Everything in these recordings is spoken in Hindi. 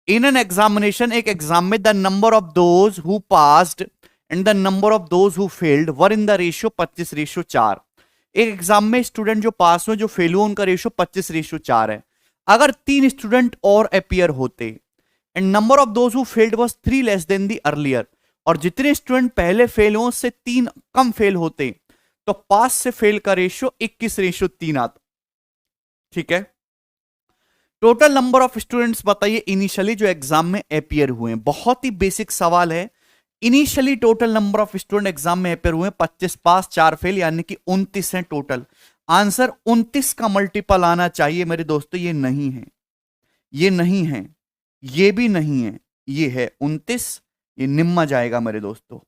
इन एन एग्जामिनेशन, एक एग्जाम में, the number of those who passed and the number of those who failed were in the ratio 25:4। एक एग्जाम में स्टूडेंट जो पास हुए, जो फेल हुए, उनका रेशियो 25:4 है। अगर 3 स्टूडेंट और अपियर होते and number of those who failed was 3 less than the earlier, और जितने स्टूडेंट पहले फेल हुए उससे 3 कम फेल होते, तो पास से फेल का रेशियो 21:3 आता। ठीक है, टोटल नंबर ऑफ स्टूडेंट्स बताइए इनिशियली जो एग्जाम में अपियर हुए हैं। बहुत ही बेसिक सवाल है। Initially total number of student exam में अपियर हुए 25 पास 4 फेल, यानी कि 29 है टोटल। आंसर 29 का मल्टीपल आना चाहिए मेरे दोस्तों। ये नहीं है, ये नहीं है, ये भी नहीं है, ये है 29। ये निम्मा जाएगा मेरे दोस्तों।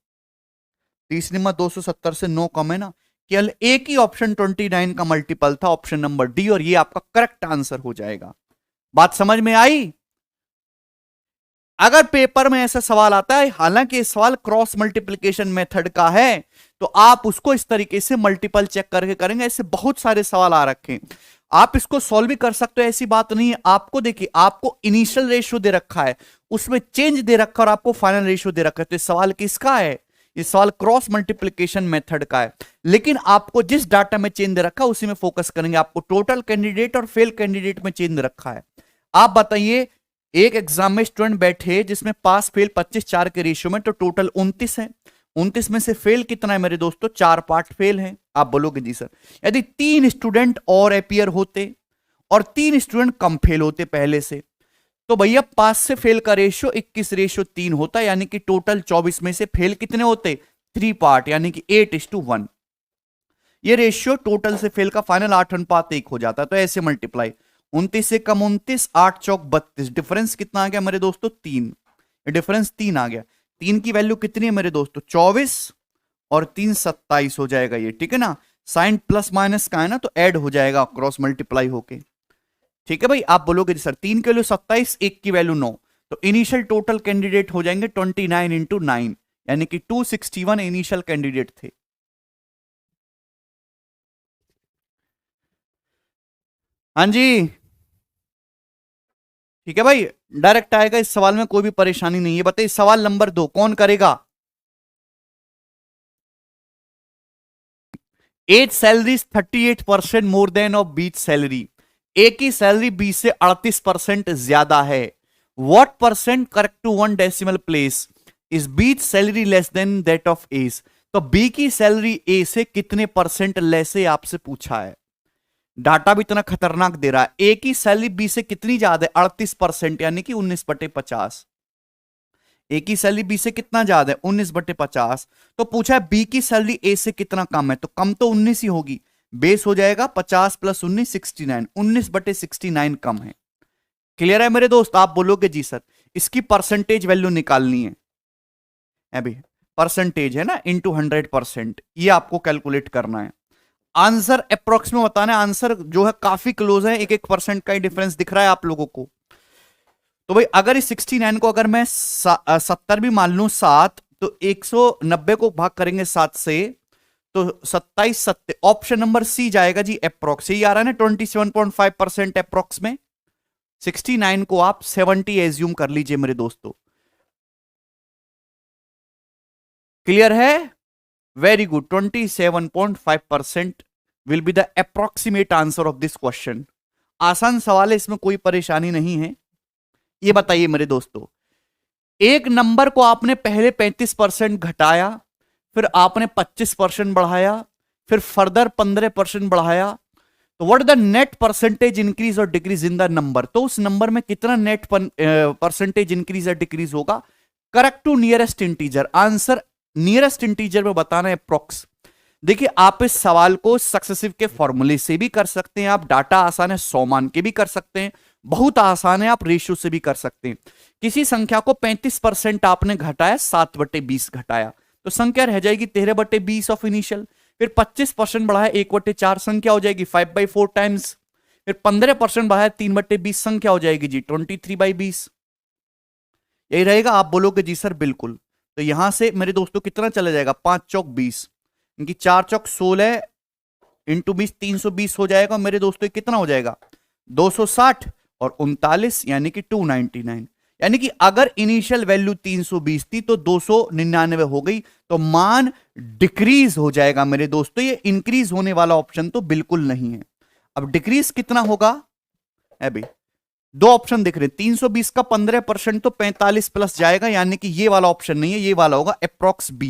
30 निम्मा 270 से 9 कम है ना। केवल एक ही ऑप्शन 29 का मल्टीपल था, ऑप्शन नंबर डी, और ये आपका करेक्ट आंसर हो जाएगा। बात समझ में आई? अगर पेपर में ऐसा सवाल आता है, हालांकि इस सवाल क्रॉस मल्टीप्लिकेशन मेथड का है, तो आप उसको इस तरीके से मल्टीपल चेक करके करेंगे। ऐसे बहुत सारे सवाल आ रखे हैं, आप इसको सॉल्व भी कर सकते हो, ऐसी बात नहीं है। आपको देखिए, आपको इनिशियल रेशियो दे रखा है, उसमें चेंज दे रखा और आपको फाइनल रेशियो दे रखा है, तो इस सवाल किसका है? इस सवाल क्रॉस मल्टीप्लिकेशन मेथड का है। लेकिन आपको जिस डाटा में चेंज दे रखा है उसी में फोकस करेंगे। आपको टोटल कैंडिडेट और फेल कैंडिडेट में चेंज दे रखा है। आप बताइए, एक एग्जाम में स्टूडेंट बैठे जिसमें पास फेल 25:4 के रेशियो में, तो टोटल 29 है। 29 में से फेल कितना है मेरे दोस्तों? 4 पार्ट फेल हैं। आप बोलोगे जी सर, यदि 3 स्टूडेंट और अपियर होते और 3 स्टूडेंट कम फेल होते पहले से, तो भैया पास से फेल का रेशियो 21:3 होता, यानी कि टोटल 24 में से फेल कितने होते? 3 पार्ट, यानी कि 8:1। ये रेशियो टोटल से फेल का फाइनल 8:1 हो जाता है। तो ऐसे मल्टीप्लाई, 29 से कम 29, 8 चौक 32, डिफरेंस कितना आ गया मेरे दोस्तों? 3। डिफरेंस 3 आ गया। 3 की वैल्यू कितनी है मेरे दोस्तों? 24, और 3 27 हो जाएगा ये। ठीक है ना, साइन प्लस माइनस का है ना, तो ऐड हो जाएगा क्रॉस मल्टीप्लाई होके। ठीक है भाई, आप बोलोगे सर 3 की वैल्यू 27, 1 की वैल्यू 9, तो इनिशियल टोटल कैंडिडेट हो जाएंगे 29 इंटू 9, यानी कि 261 इनिशियल कैंडिडेट थे। हाँ जी, ठीक है भाई, डायरेक्ट आएगा। इस सवाल में कोई भी परेशानी नहीं है। बताइए सवाल नंबर 2 कौन करेगा? A's salary 38% more than of B's salary. A की सैलरी बी से 38% ज्यादा है। What percent correct to 1 decimal place is B's salary less than that of A's. तो बी की सैलरी ए से कितने परसेंट लेस है, आपसे पूछा है। डाटा भी इतना खतरनाक दे रहा है। ए की सैलरी बी से कितनी ज्यादा है? 38%, यानी कि 19/50। ए की सैलरी बी से कितना ज्यादा है? 19/50। तो पूछा है बी की सैलरी ए से कितना कम है, तो कम तो 19 ही होगी। बेस हो जाएगा 50 + 19 69, 19/69 कम है। क्लियर है मेरे दोस्त? आप बोलोगे जी सर इसकी परसेंटेज वैल्यू निकालनी है अभी। परसेंटेज है ना, इंटू 100%, ये आपको कैलकुलेट करना है। आंसर अप्रोक्सीमेट बताना है। आंसर जो है काफी क्लोज है, 1% का ही डिफरेंस दिख रहा है आप लोगों को। तो भाई अगर इस 69 को अगर मैं 70 भी मान लूं 7, तो 190 को भाग करेंगे 7 से, तो 27 सत्ते, ऑप्शन नंबर सी जाएगा जी। अप्रोक्स ही आ रहा है ना, 27.5% अप्रोक्स में। 69 को आप 70 एज्यूम कर लीजिए मेरे दोस्तों। क्लियर है? Very good, 27.5% will be the approximate answer of this question. आसान सवाल है, इसमें कोई परेशानी नहीं है। ये बताइए मेरे दोस्तों, एक नंबर को आपने पहले 35% घटाया, फिर आपने 25% बढ़ाया, फिर फर्दर 15% बढ़ाया, तो what the net percentage increase और डिक्रीज इन द नंबर। तो उस नंबर में कितना नेट परसेंटेज इंक्रीज या डिक्रीज होगा? Correct to nearest integer. Answer nearest integer में बताना है अप्रोक्स। देखिए आप इस सवाल को सक्सेसिव के फॉर्मूले से भी कर सकते हैं, आप डाटा आसान है 100 मान के भी कर सकते हैं, बहुत आसान है आप रेशियो से भी कर सकते हैं। किसी संख्या को 35% आपने घटाया, 7/20 घटाया, तो संख्या रह जाएगी 13/20 ऑफ इनिशियल। फिर 25% बढ़ाया, 1/4 संख्या हो जाएगी 5/4 टाइम्स। फिर 15% बढ़ाया, 3/20 संख्या हो जाएगी जी 23/20। यही रहेगा। आप बोलोगे जी सर बिल्कुल। तो यहां से मेरे दोस्तों कितना चला जाएगा? 5 चौक 20, इनकी 4 चौक 16 इंटू 20 320 हो जाएगा मेरे दोस्तों। कितना हो जाएगा? 260 और 39, यानी कि 299। यानी कि अगर इनिशियल वैल्यू 320 थी तो 299 हो गई, तो मान डिक्रीज हो जाएगा मेरे दोस्तों। ये इंक्रीज होने वाला ऑप्शन तो बिल्कुल नहीं है। अब डिक्रीज कितना होगा अभी, दो ऑप्शन दिख रहे हैं, 320 का 15% तो 45 प्लस जाएगा, यानी कि ये वाला ऑप्शन नहीं है, ये वाला होगा अप्रोक्स बी।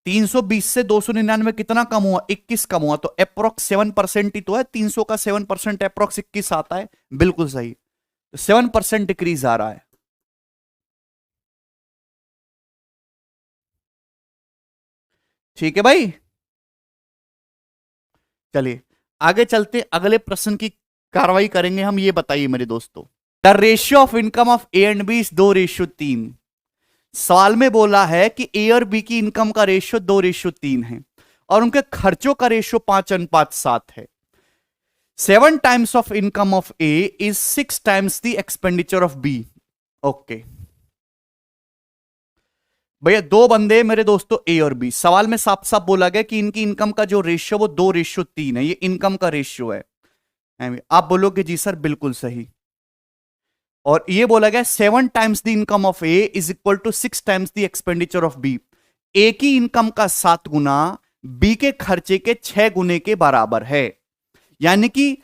320 से 299 कितना कम हुआ, 21 कम हुआ, तो अप्रोक्स 7% ही तो है। 300 का 7% अप्रोक्स 21 आता है, बिल्कुल सही। तो 7% डिक्रीज आ रहा है। ठीक है भाई, चलिए आगे चलते, अगले प्रश्न की कार्रवाई करेंगे हम। ये बताइए मेरे दोस्तों, the ratio of income of A and B is 2:3। सवाल में बोला है कि ए और बी की इनकम का रेशियो 2:3 है और उनके खर्चों का रेशियो 5:7 है। 7 times of income of A is 6 times the expenditure of B. Okay भैया, दो बंदे मेरे दोस्तों ए और बी, सवाल में साफ साफ बोला गया कि इनकी इनकम का जो रेशियो वो 2:3 है, ये इनकम का रेशियो है। आप बोलोगे जी सर बिल्कुल सही। और ये बोला गया 7 times the income of A is equal to 6 times the expenditure of B. A की इनकम का 7 गुना बी के खर्चे के 6 गुने के बराबर है, यानी कि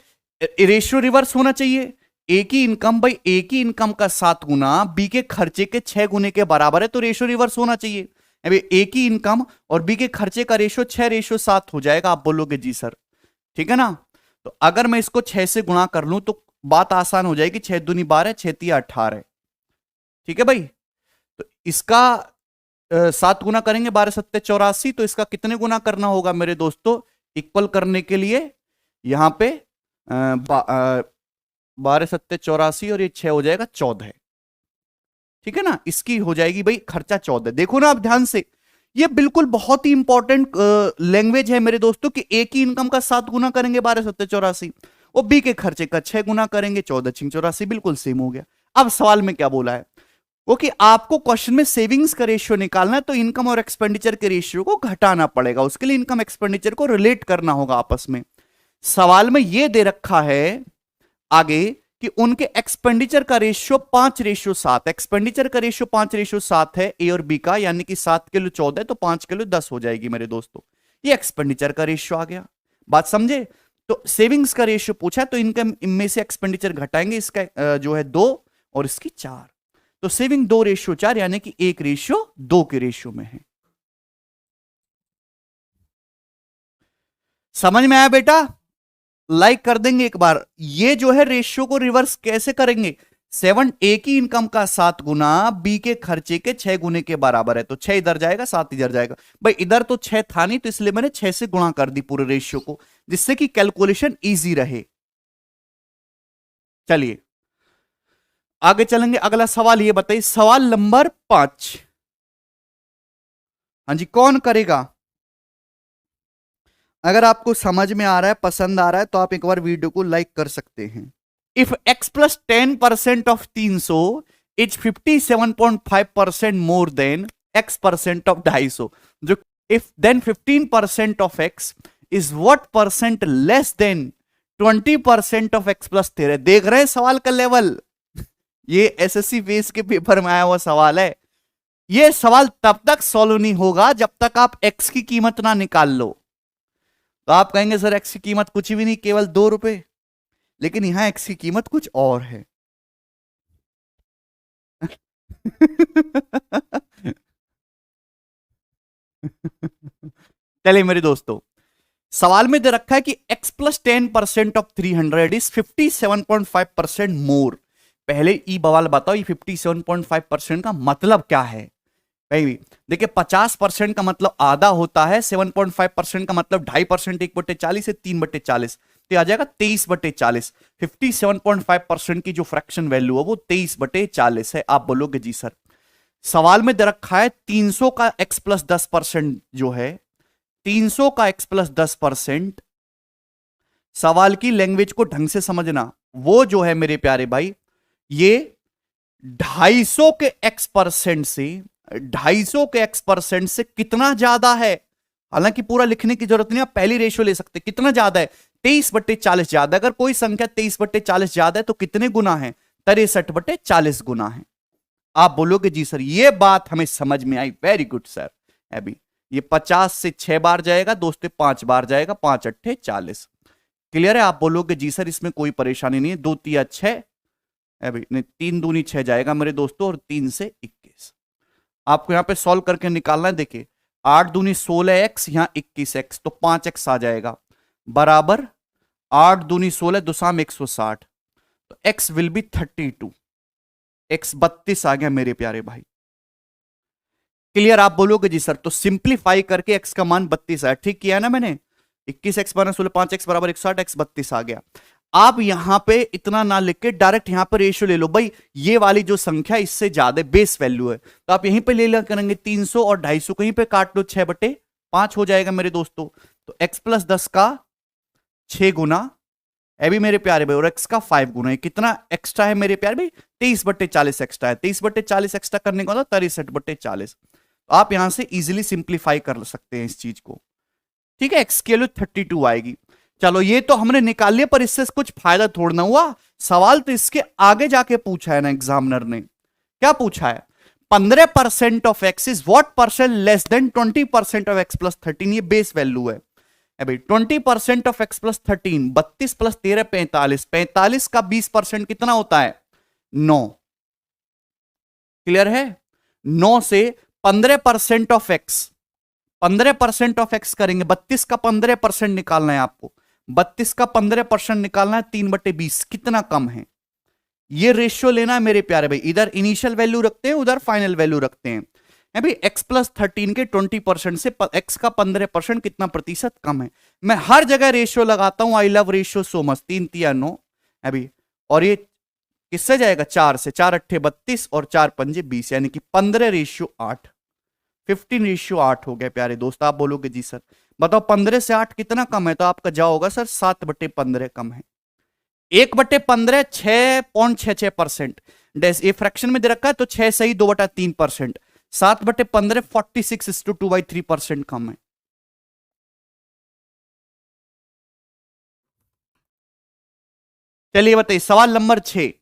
रेशियो रिवर्स होना चाहिए। ए की इनकम भाई, ए की इनकम का 7 गुना बी के खर्चे के 6 गुने के बराबर है, तो रेशियो रिवर्स होना चाहिए। अभी ए की इनकम और बी के खर्चे का रेशियो 6:7 हो जाएगा। आप बोलोगे जी सर, ठीक है ना। तो अगर मैं इसको 6 से गुणा कर लूं तो बात आसान हो जाएगी, 6 दूनी 12, 6 तिया 18। ठीक है भाई, तो इसका 7 गुना करेंगे, 12 सत्ते 84, तो इसका कितने गुना करना होगा मेरे दोस्तों, इक्वल करने के लिए यहां पे 12 सत्ते 84 और ये 6 हो जाएगा 14। ठीक है ना, इसकी हो जाएगी भाई खर्चा 14। देखो ना आप ध्यान से, ये बिल्कुल बहुत ही इंपॉर्टेंट लैंग्वेज है मेरे दोस्तों कि ए की इनकम का 7 गुना करेंगे 12 सत्ते 84 और बी के खर्चे का 6 गुना करेंगे 14 छिंग 84, बिल्कुल सेम हो गया। अब सवाल में क्या बोला है वो कि आपको क्वेश्चन में सेविंग्स का रेशियो निकालना है, तो इनकम और एक्सपेंडिचर के रेशियो को घटाना पड़ेगा। उसके लिए इनकम एक्सपेंडिचर को रिलेट करना होगा आपस में। सवाल में यह दे रखा है आगे कि उनके एक्सपेंडिचर का रेशियो 5:7, एक्सपेंडिचर का रेशियो 5:7 है ए और बी का, यानी कि 7 किलो 14 तो 5 किलो 10 हो जाएगी मेरे दोस्तों। ये एक्सपेंडिचर का रेशियो आ गया, बात समझे। तो सेविंग्स का रेशियो पूछा, तो इनकम में से एक्सपेंडिचर घटाएंगे, इसका जो है 2 और इसकी 4, तो सेविंग 2:4, यानी कि 1:2 के रेशियो में है। समझ में आया बेटा, लाइक कर देंगे एक बार। ये जो है रेशियो को रिवर्स कैसे करेंगे, 7 ए की इनकम का 7 गुना बी के खर्चे के 6 गुने के बराबर है, तो 6 इधर जाएगा 7 इधर जाएगा। भाई इधर तो 6 था नहीं, तो इसलिए मैंने 6 से गुणा कर दी पूरे रेशियो को, जिससे कि कैलकुलेशन इजी रहे। चलिए आगे चलेंगे, अगला सवाल ये बताइए, सवाल नंबर 5। हाँ जी, कौन करेगा। अगर आपको समझ में आ रहा है, पसंद आ रहा है, तो आप एक बार वीडियो को लाइक कर सकते हैं। If x plus 10% of 300 is 57.5% more than x% of 250, जो if then 15% of x is what percent less than 20% of x plus 13। देख रहे हैं सवाल का लेवल, ये एसएससी बेस के पेपर में आया हुआ सवाल है। ये सवाल तब तक सॉल्व नहीं होगा जब तक आप x की कीमत ना निकाल लो। तो आप कहेंगे सर एक्स की कीमत कुछ भी नहीं, केवल 2 रुपए, लेकिन यहां एक्स की कीमत कुछ और है। चलिए मेरे दोस्तों, सवाल में दे रखा है कि x प्लस 10% ऑफ 300 इज 57.5% मोर। पहले ई बवाल बताओ, ये 57.5% का मतलब क्या है भाई। देखिए 50% का मतलब आधा होता है, 7.5% का मतलब 2.5%, 1/40 है, 3/40, तो आ जाएगा 23/40। 57.5% की जो फ्रैक्शन वैल्यू है वो 23/40 है। आप बोलोगे जी सर, सवाल में दे रखा है 300 का x प्लस 10% जो है, 300 का x प्लस 10%। सवाल की लैंग्वेज को ढंग से समझना, वो जो है मेरे प्यारे भाई, ये 250 के x% से 250 के x% से कितना ज्यादा है। हालांकि पूरा लिखने की जरूरत नहीं, आप पहली रेशियो ले सकते। कितना ज्यादा है, 23/40 ज्यादा। अगर कोई संख्या 23/40 ज्यादा है तो कितने गुना है, 63/40 गुना है। आप बोलोगे जी सर ये बात हमें समझ में आई, वेरी गुड सर। अभी ये 50 से 6 बार जाएगा दोस्तों, 5 बार जाएगा, 5 अट्ठे 40। क्लियर है? आप बोलोगे जी सर इसमें कोई परेशानी नहीं है, 2 तिया 6, अभी नहीं 3 दूनी 6 जाएगा मेरे दोस्तों, और 3 से 21। आपको यहां पे सॉल्व करके निकालना है। देखिए 8 दूनी 16x, यहां 21x, तो 5x आ जाएगा बराबर 8 दूनी 16, दुसाम 160, तो x विल बी 32, x 32 आ गया मेरे प्यारे भाई। क्लियर? आप बोलोगे जी सर तो सिंप्लीफाई करके x का मान 32 आया, ठीक किया ना मैंने, 21x माइनस 16, 5x बराबर 160, x 32 आ गया। आप यहां पे इतना ना लिख के डायरेक्ट यहां पर रेशियो ले लो भाई, ये वाली जो संख्या इससे ज्यादा बेस वैल्यू है, तो आप यहीं पे ले लिया करेंगे 300 और 250 कहीं पे काट लो, 6/5 हो जाएगा मेरे दोस्तों। तो x प्लस 10 का 6 गुना, अभी मेरे प्यारे भाई, और x का 5 गुना है, कितना एक्स्ट्रा है मेरे प्यारे भाई, 23/40 एक्स्ट्रा है। 23/40 एक्स्ट्रा करने का 63/40। आप यहां से इजीली सिंप्लीफाई कर सकते हैं इस चीज को, ठीक है। x की वैल्यू 32 आएगी। चलो ये तो हमने निकाल लिया, पर इससे कुछ फायदा थोड़ा ना हुआ, सवाल तो इसके आगे जाके पूछा है ना एग्जामिनर ने। क्या पूछा है? 15% of x is what percent less than 20% of x plus 13, ये बेस वैल्यू है। अभी 20% ऑफ एक्स प्लस 13, 32 प्लस 13 45, 45 का 20% कितना होता है? 9। क्लियर है? 9 से 15% ऑफ एक्स, 15% ऑफ एक्स करेंगे, 32 का 15% निकालना है आपको, 32 का 15% निकालना है, 3/20 कितना कम है, ये रेशियो लेना है मेरे प्यारे भाई। इधर इनिशियल वैल्यू रखते हैं, उधर फाइनल वैल्यू रखते हैं। अभी x प्लस 13 के 20% से x का 15% कितना प्रतिशत कम है। मैं हर जगह रेशियो लगाता हूं, I love ratio so much. 3 तिया 9 अभी, और ये किससे जाएगा? 4 से, 4 अट्ठे 32 और 4 पंजे 20, यानी कि 15/8, 15/8 हो गया प्यारे दोस्त। आप बोलोगे जी सर बताओ 15 से 8 कितना कम है, तो आपका जवाब होगा सर 7/15 कम है। 1/15 6.66%, ये फ्रैक्शन में दे रखा है तो 6 सही 2/3%, 7/15 46:2/3% कम है। चलिए बताइए सवाल number 6,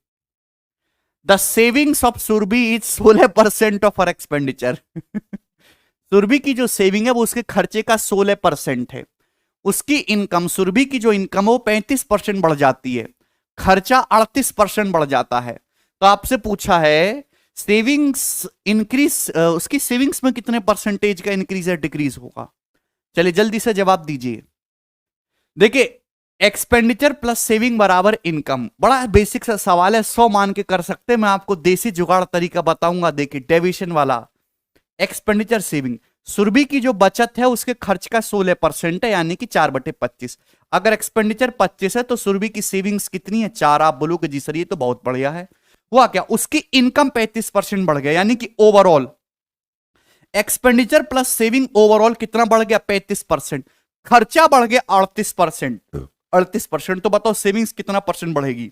the savings of Surabhi is 16% of her expenditure. Surabhi की जो सेविंग है वो उसके खर्चे का 16% है। उसकी इनकम, सुरभि की जो इनकम है वो 35% बढ़ जाती है, खर्चा 38% बढ़ जाता है। तो आपसे पूछा है सेविंग्स इंक्रीज, उसकी सेविंग्स में कितने परसेंटेज का इंक्रीज या डिक्रीज होगा। चलिए जल्दी से जवाब दीजिए। देखिए एक्सपेंडिचर प्लस सेविंग बराबर इनकम, बड़ा बेसिक सा सवाल है, 100 मान के कर सकते हैं। मैं आपको देसी जुगाड़ तरीका बताऊंगा। देखिए डेविएशन वाला, एक्सपेंडिचर सेविंग, सुरभि की जो बचत है उसके खर्च का 16% है, यानी कि 4/25। अगर एक्सपेंडिचर 25 है तो सुरभि की सेविंग्स कितनी है? 4। आप बोलोगे जी सर ये तो बहुत बढ़िया है। हुआ क्या? उसकी इनकम 35% बढ़ गया, यानी कि overall expenditure plus saving overall कितना बढ़ गया? 35%। खर्चा बढ़ गया 38%, 38%। तो बताओ सेविंग्स कितना परसेंट बढ़ेगी?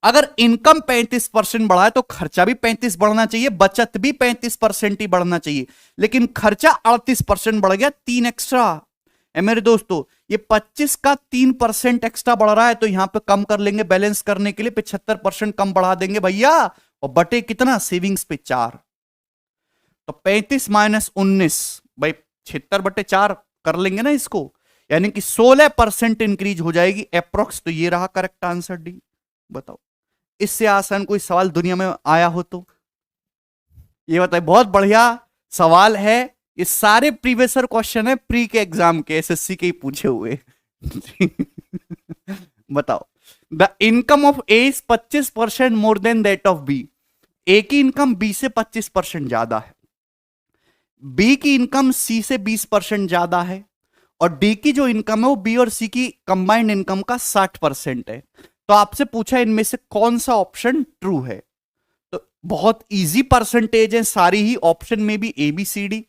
अगर इनकम 35% बढ़ा है तो खर्चा भी 35 बढ़ना चाहिए, बचत भी 35% ही बढ़ना चाहिए, लेकिन खर्चा 38% बढ़ गया, 3 एक्स्ट्रा है मेरे दोस्तों। ये 25 का 3% एक्स्ट्रा बढ़ रहा है, तो यहां पे कम कर लेंगे बैलेंस करने के लिए, 75% कम बढ़ा देंगे भैया, और बटे कितना? सेविंग्स पे 4। तो 35 माइनस 19 भाई 76/4 कर लेंगे ना इसको, यानी कि 16% इंक्रीज हो जाएगी अप्रोक्स। तो ये रहा करेक्ट आंसर डी। बताओ इससे आसान कोई सवाल दुनिया में आया हो तो ये बताइए। बहुत बढ़िया सवाल है, ये सारे प्रीवियस क्वेश्चन है प्री के एग्जाम के, एसएससी के ही पूछे हुए। बताओ the income of A is 25% more than that of B. A की इनकम बी से 25% ज्यादा है, बी की इनकम सी से 20% ज्यादा है, और डी की जो इनकम है वो बी और सी की कंबाइंड इनकम का 60% है। तो आपसे पूछा इनमें से कौन सा ऑप्शन ट्रू है। तो बहुत इजी परसेंटेज है सारी ही, ऑप्शन में भी ए बी सी डी।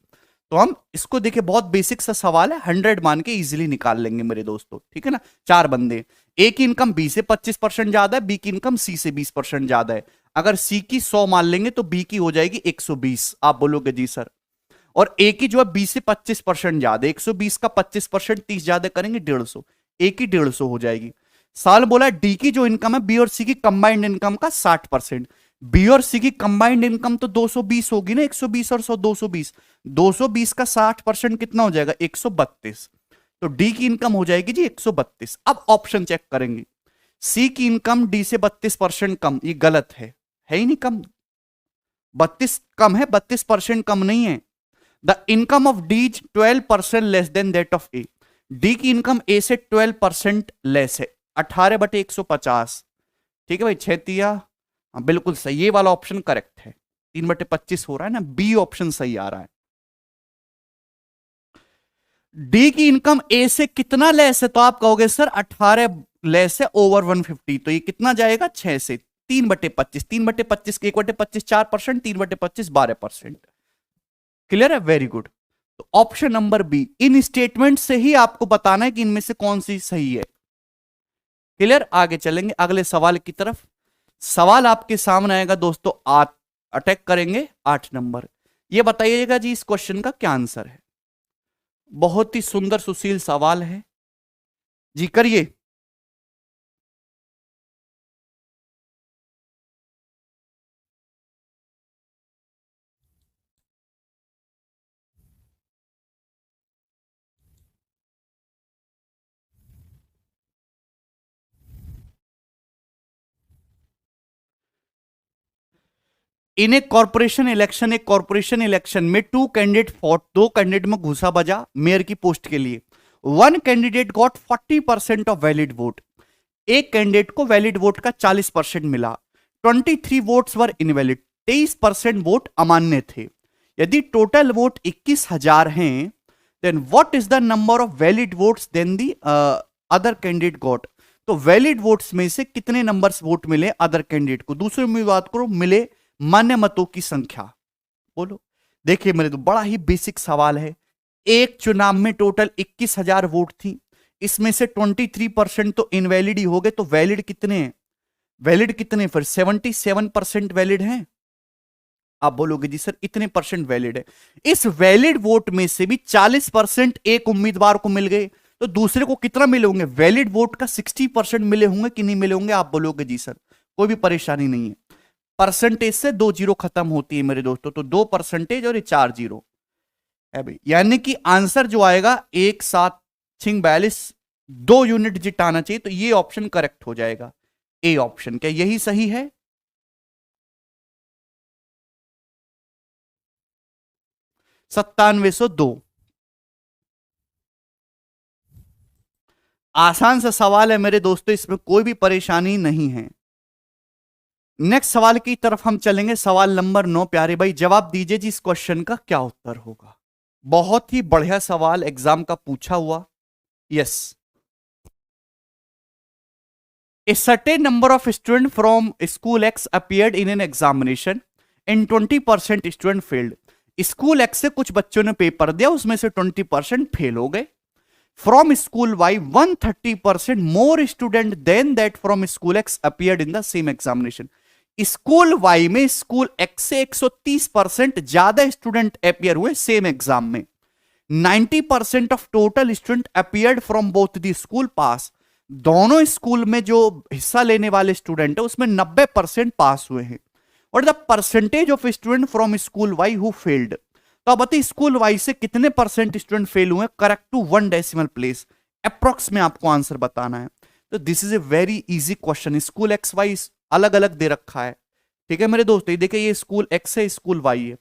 तो हम इसको देखिए, बहुत बेसिक सा सवाल है, 100 मान के इजीली निकाल लेंगे मेरे दोस्तों, ठीक है ना। 4 बंदे, ए की इनकम बी से 25% ज्यादा है, बी की इनकम सी से 20% ज्यादा है। अगर सी की 100 मान लेंगे तो बी की हो जाएगी 120। आप बोलोगे जी सर, और ए की जो है बी से 25% ज्यादा, 120 का 25% 30 ज्यादा करेंगे 150, ए की 150 हो जाएगी। सवाल बोला डी की जो इनकम है बी और सी की कंबाइंड इनकम का 60%। बी और सी की कंबाइंड इनकम तो 220 होगी ना, 120 और 100 220, 220 का 60% कितना हो जाएगा 132। तो डी की इनकम हो जाएगी जी 132। अब ऑप्शन चेक करेंगे, सी की इनकम डी से 32% कम, ये गलत है ही नहीं कम, 32 कम है, 32% कम नहीं है। The income of D 12% less than that of A, D की इनकम ए से 12% लेस है, 18/150। ठीक है भाई, 6 बिल्कुल सही, ये वाला ऑप्शन करेक्ट है, 3/25 हो रहा है ना, बी ऑप्शन सही आ रहा है। डी की इनकम ए से कितना लेस है, तो आप कहोगे सर 18 लेस है ओवर 150, तो ये कितना जाएगा 6 से, 3/25, 3/25 के 1/25 4%, 3/25 12%। क्लियर है, वेरी गुड। तो ऑप्शन नंबर बी, इन स्टेटमेंट से ही आपको बताना है कि इनमें से कौन सी सही है। क्लियर, आगे चलेंगे अगले सवाल की तरफ। सवाल आपके सामने आएगा दोस्तों, अटैक करेंगे 8 नंबर। ये बताइएगा जी इस क्वेश्चन का क्या आंसर है। बहुत ही सुंदर सुशील सवाल है जी, करिए। इन ए कॉर्पोरेशन इलेक्शन, एक कॉर्पोरेशन इलेक्शन में 2 कैंडिडेट फॉट, 2 कैंडिडेट में घुसा बजा मेयर की पोस्ट के लिए। 1 candidate got 40% of valid vote, एक कैंडिडेट को वैलिड वोट का 40% मिला। 23 वोट्स वर इनवैलिड, 23% वोट अमान्य थे। यदि टोटल वोट 21,000 हैं, then what is the number of valid votes than the other candidate got, तो वैलिड वोट्स में से कितने नंबर्स वोट मिले अदर कैंडिडेट को, दूसरे में बात करो मिले मान्य मतों की संख्या, बोलो। देखिए मेरे तो बड़ा ही बेसिक सवाल है, एक चुनाव में टोटल 21,000 वोट थी, इसमें से 23% तो इनवैलिड ही हो गए, तो वैलिड कितने हैं, वैलिड कितने, फिर 77% वैलिड हैं। आप बोलोगे जी सर इतने परसेंट वैलिड है, इस वैलिड वोट में से भी 40% एक उम्मीदवार को मिल गए, तो दूसरे को कितना मिले होंगे, वैलिड वोट का 60% मिले होंगे कि नहीं मिले होंगे। आप बोलोगे जी सर कोई भी परेशानी नहीं है, परसेंटेज से 2 जीरो खत्म होती है मेरे दोस्तों, तो 2% और ये 4 जीरो है भाई, यानी कि आंसर जो आएगा 1,742, 2 यूनिट जिटाना चाहिए, तो ये ऑप्शन करेक्ट हो जाएगा, ए ऑप्शन। क्या यही सही है? 9702। आसान सा सवाल है मेरे दोस्तों, इसमें कोई भी परेशानी नहीं है। नेक्स्ट सवाल की तरफ हम चलेंगे, सवाल नंबर 9। प्यारे भाई जवाब दीजिए जी इस क्वेश्चन का क्या उत्तर होगा। बहुत ही बढ़िया सवाल एग्जाम का पूछा हुआ। Yes, a certain number of student from school X appeared in an examination and 20% student failed. School X से कुछ बच्चों ने पेपर दिया, उसमें से 20% फेल हो गए। From school Y 130% more student than that from school X appeared in the same examination. School Y में स्कूल एक्स से 130% ज्यादा स्टूडेंट अपीयर हुए सेम एग्जाम में। 90% of total student appeared from both the school pass, दोनों स्कूल में जो हिस्सा लेने वाले स्टूडेंट है उसमें 90% पास हुए हैं। और the percentage of student from school Y who failed, तो अब बताइए स्कूल वाई से कितने परसेंट स्टूडेंट फेल हुए, correct to 1 decimal place, approx में आपको आंसर बताना है। तो this is a very easy question, school X Y अलग अलग दे रखा है, ठीक है मेरे दोस्तों। देखिए ये स्कूल एक्स है, स्कूल वाई है,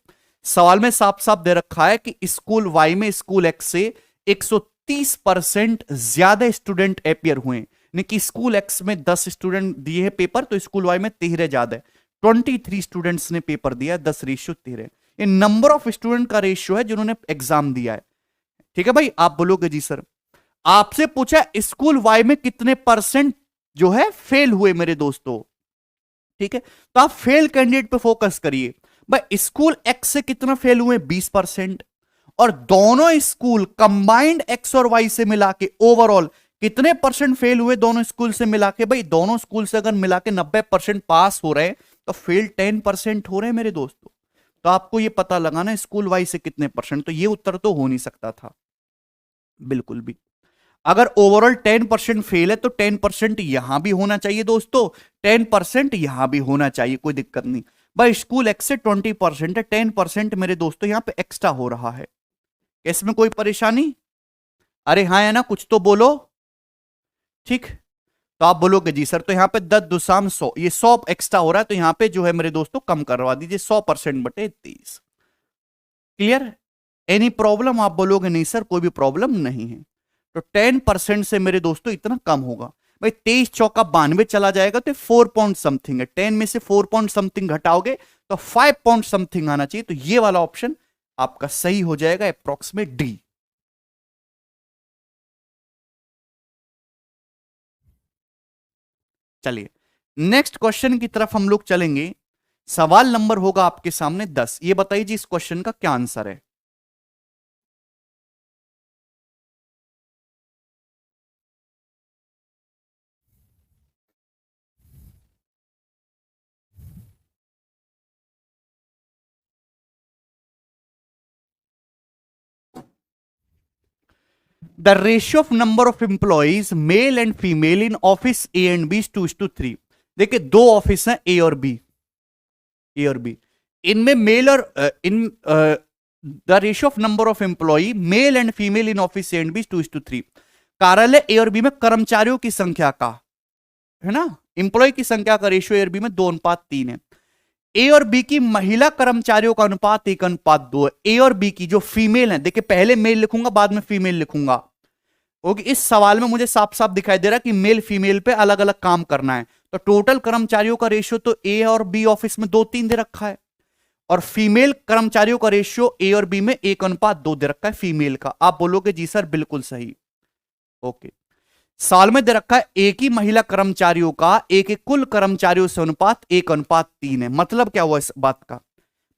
सवाल में साफ साफ दे रखा है कि स्कूल वाई में स्कूल एक्स से 130% ज्यादा स्टूडेंट अपीयर हुए, यानी कि स्कूल एक्स में 10 स्टूडेंट दिए हैं पेपर, तो स्कूल वाई में 13 ज्यादा है, 23 स्टूडेंट्स ने पेपर दिया है, 10:13। ये नंबर ऑफ स्टूडेंट का रेशियो है जिन्होंने एग्जाम दिया है, ठीक है भाई। आप बोलोगे जी सर आपसे पूछा स्कूल वाई में कितने परसेंट जो है फेल हुए मेरे दोस्तों, ठीक है, तो आप फेल कैंडिडेट पे फोकस करिए। भाई स्कूल एक्स से कितना फेल हुए 20%, और दोनों स्कूल कंबाइंड एक्स और वाई से मिला के ओवरऑल कितने परसेंट फेल हुए दोनों स्कूल से मिला के। भाई दोनों स्कूल से अगर मिला के 90% पास हो रहे हैं तो फेल 10% हो रहे हैं मेरे दोस्तों। तो आपको ये पता लगाना स्कूल वाई से कितने परसेंट, तो ये उत्तर तो हो नहीं सकता था बिल्कुल भी। अगर ओवरऑल 10% फेल है तो 10% यहां भी होना चाहिए दोस्तों, 10% यहां भी होना चाहिए, कोई दिक्कत नहीं भाई। स्कूल एक्स से 20% है, 10% मेरे दोस्तों यहां पे एक्स्ट्रा हो रहा है, इसमें कोई परेशानी? अरे हाँ है ना, कुछ तो बोलो। ठीक, तो आप बोलोगे जी सर, तो यहां पे 10 दुसाम 100, ये 100 एक्स्ट्रा हो रहा है, तो यहां पे जो है मेरे दोस्तों कम करवा दीजिए, 100% बटे 30। क्लियर? Any problem? आप बोलोगे नहीं सर कोई भी प्रॉब्लम नहीं है। तो 10% से मेरे दोस्तों इतना कम होगा भाई, 23 चौका 92 चला जाएगा, तो 4 पॉइंट समथिंग है, 10 में से 4 पॉइंट समथिंग घटाओगे तो 5 पॉइंट समथिंग आना चाहिए, तो ये वाला ऑप्शन आपका सही हो जाएगा, अप्रोक्सीमेट डी। चलिए नेक्स्ट क्वेश्चन की तरफ हम लोग चलेंगे। सवाल नंबर होगा आपके सामने 10। ये बताइए जी इस क्वेश्चन का क्या आंसर है? The ratio of number of employees male and female in office A and B 2:3। देखिए दो ऑफिस हैं ए और बी, ए और बी, इनमें मेल और in the ratio of number of employee male and female in office A and B 2:3। कार्यालय ए और बी में कर्मचारियों की संख्या का, है ना, एम्प्लॉय की संख्या का रेशियो ए और बी में 2:3 है। ए और बी की महिला कर्मचारियों का अनुपात 1:2 है। ए और बी की जो फीमेल है, देखिए पहले मेल लिखूंगा बाद में फीमेल लिखूंगा, ओके, इस सवाल में मुझे साफ साफ दिखाई दे रहा है कि मेल फीमेल पे अलग अलग काम करना है, तो टोटल कर्मचारियों का रेशियो तो ए और बी ऑफिस में 2:3 दे रखा है, और फीमेल कर्मचारियों का रेशियो ए और बी में 1:2 दे रखा है फीमेल का। आप बोलोगे जी सर बिल्कुल सही, ओके। साल में दे रखा है एक ही महिला कर्मचारियों का एक एक कुल कर्मचारियों से अनुपात 1:3 है। मतलब क्या हुआ इस बात का?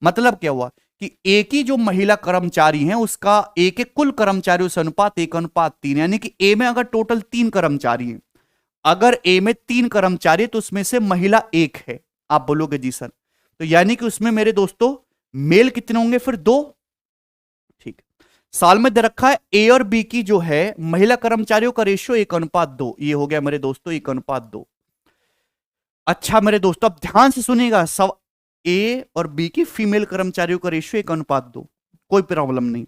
मतलब क्या हुआ कि एक ही जो महिला कर्मचारी हैं उसका एक एक कुल कर्मचारियों से अनुपात 1:3, यानी कि ए में अगर टोटल 3 कर्मचारी हैं, अगर ए में 3 कर्मचारी तो उसमें से महिला एक है। आप बोलोगे जी सर, तो यानी कि उसमें मेरे दोस्तों मेल कितने होंगे फिर? 2। ठीक, साल में दे रखा है ए और बी की जो है महिला कर्मचारियों का रेशियो 1:2, ये हो गया मेरे दोस्तों 1:2। अच्छा मेरे दोस्तों अब ध्यान से सुनिएगा, सब ए और बी की फीमेल कर्मचारियों का रेशियो 1:2, कोई प्रॉब्लम नहीं।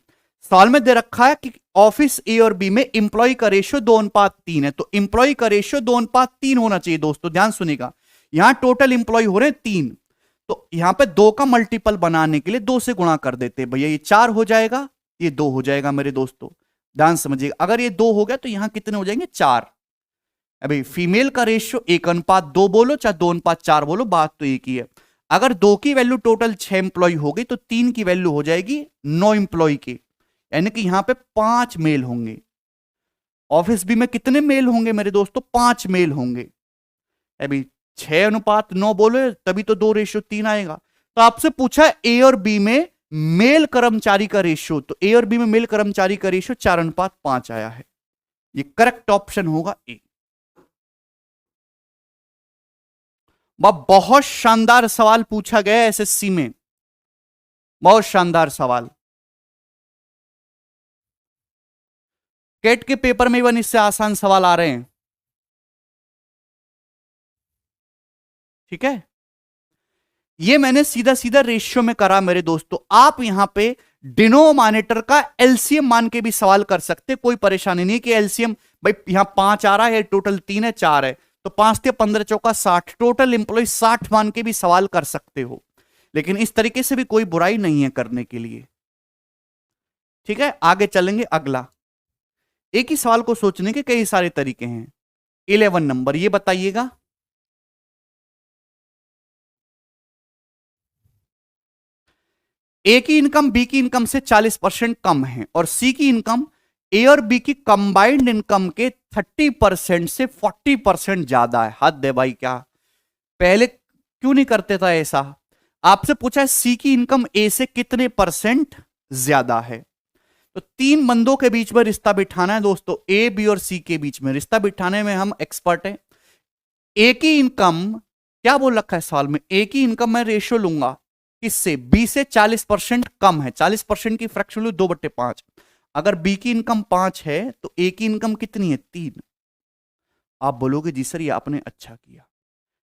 साल में दे रखा है कि ऑफिस ए और बी में इंप्लॉय का रेशियो 2:3 है, तो इंप्लॉय का रेशियो 2:3 होना चाहिए दोस्तों, ध्यान सुनिएगा। यहां टोटल इंप्लॉय हो रहे हैं 3, तो यहां पे 2 का मल्टीपल बनाने के लिए 2 से गुणा कर देते भैया, ये 4 हो जाएगा, ये 2 हो जाएगा मेरे दोस्तों। ध्यान समझिएगा, अगर ये 2 हो गया तो यहां कितने हो जाएंगे? 4। अभी फीमेल का रेशियो 1:2 बोलो चाहे 2:4 बोलो, बात तो एक ही है। अगर 2 की वैल्यू टोटल 6 इंप्लॉय हो गई तो 3 की वैल्यू हो जाएगी 9 इंप्लॉय की, यानी कि यहां पे 5 मेल होंगे। ऑफिस बी में कितने मेल होंगे मेरे दोस्तों? 5 मेल होंगे। अभी 6:9 बोलो तभी तो 2:3 आएगा। तो आपसे पूछा ए और बी में मेल कर्मचारी का रेशियो, तो ए और बी में मेल कर्मचारी का रेशियो 4:5 आया है, ये करेक्ट ऑप्शन होगा ए। बहुत शानदार सवाल पूछा गया एसएससी में, बहुत शानदार सवाल। कैट के पेपर में इवन इससे आसान सवाल आ रहे हैं, ठीक है। ये मैंने सीधा सीधा रेशियो में करा मेरे दोस्तों। आप यहां पे डिनोमिनेटर का एलसीएम मान के भी सवाल कर सकते, कोई परेशानी नहीं कि एलसीएम भाई यहां 5 आ रहा है, टोटल 3 है 4 है, तो 5 से 15 चौका 60, टोटल इंप्लॉय 60 मान के भी सवाल कर सकते हो, लेकिन इस तरीके से भी कोई बुराई नहीं है करने के लिए, ठीक है। आगे चलेंगे अगला। एक ही सवाल को सोचने के कई सारे तरीके हैं। 11 नंबर, ये बताइएगा ए की इनकम बी की इनकम से 40% कम है और सी की इनकम ए और बी की कंबाइंड इनकम के 30% से 40% ज्यादा है। हद है भाई, क्या पहले क्यों नहीं करते था ऐसा? आपसे पूछा है सी की इनकम ए से कितने परसेंट ज्यादा है, तो 3 बंदों के बीच में रिश्ता बिठाना है दोस्तों, ए बी और सी के बीच में रिश्ता बिठाने में हम एक्सपर्ट हैं। ए की इनकम क्या बोल रखा है सवाल में? ए की इनकम मैं रेशियो लूंगा किससे? बी से 40% कम है, 40% की फ्रैक्शन वैल्यू 2/5। अगर बी की इनकम 5 है तो ए की इनकम कितनी है? 3। आप बोलोगे जी सर ये आपने अच्छा किया,